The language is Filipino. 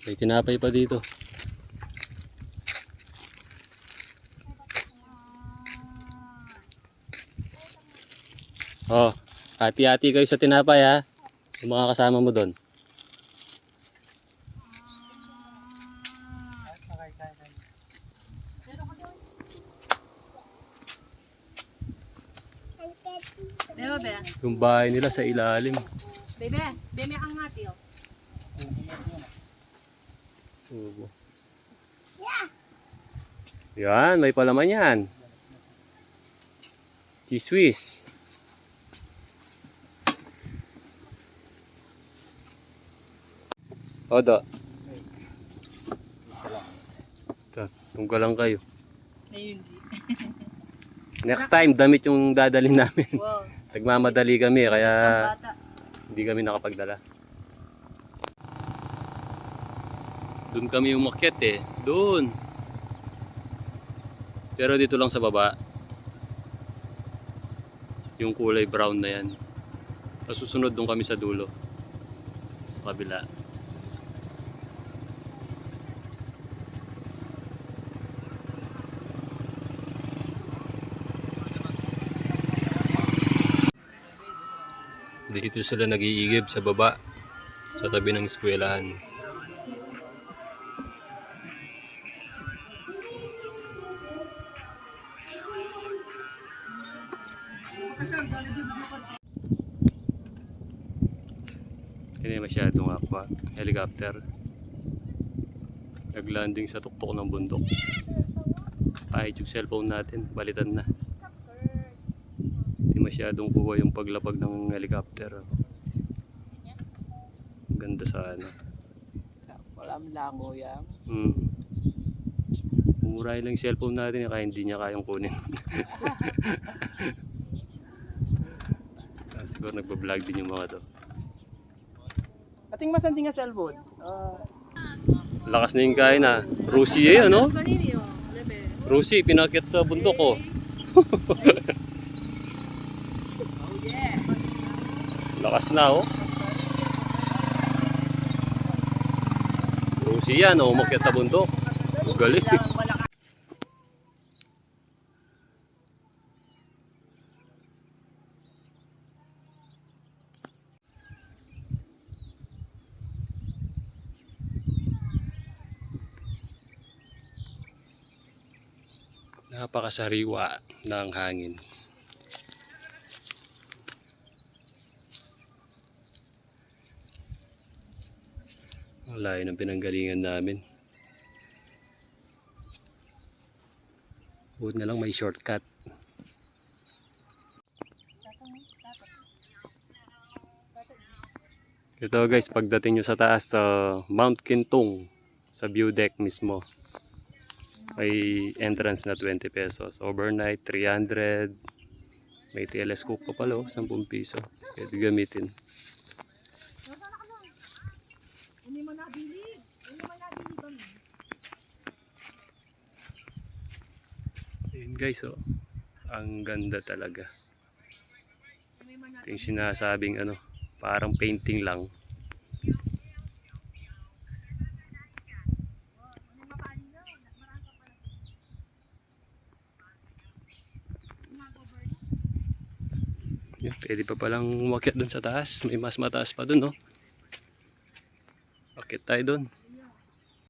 May tinapay pa dito. Oh, hati-hati kayo sa tinapay ha. Yung mga kasama mo doon. Yung bahay nila sa ilalim. Bebe, bebe ang ngati oh. Yan, may palaman yan. Cheese. Odo. Tunggal lang kayo. Ayun. Next time, damit yung dadalhin namin. Wow. Nagmamadali kami, kaya Bata. hindi kami nakapagdala. Doon kami umakyat eh. Doon. Pero dito lang sa baba. Yung kulay brown na yan. Tapos susunod doon kami sa dulo. Sa kabila. Dito sila nag-iigib sa baba. Sa tabi ng eskwelahan. Hindi masyadong aqua. Helicopter. Naglanding sa tuktok ng bundok. Kahit yung cellphone natin, balitan na. Hindi masyadong kuha yung paglapag ng helicopter. Ganda sana. Walang lango yan. Murahin lang yung cellphone natin kaya hindi niya kayang kunin. Siguro nagbablog din yung mga to. Ating masanting nga cellphone. Lakas na yung kain ha. Rusi eh ano? Rusi, pinakit sa bundok ko. Lakas na oh. Rusi yan oh, umakyat sa bundok. Galing. Napakasariwa ng hangin. Ang layo ng pinanggalingan namin. Buti na lang may shortcut. Ito guys, pagdating nyo sa taas sa Mount Kintong, sa view deck mismo, may entrance na 20 pesos. Overnight, 300. May telescope pa pala, 10 piso. Pwede gamitin. Hindi mo nabili. Hindi mo nabili ba mo? Ayun guys, oh. Ang ganda talaga. Ito yung sinasabing ano, parang painting lang. Yan, pwede pa palang umakyat dun sa taas. May mas mataas pa dun, no? Akit tayo dun.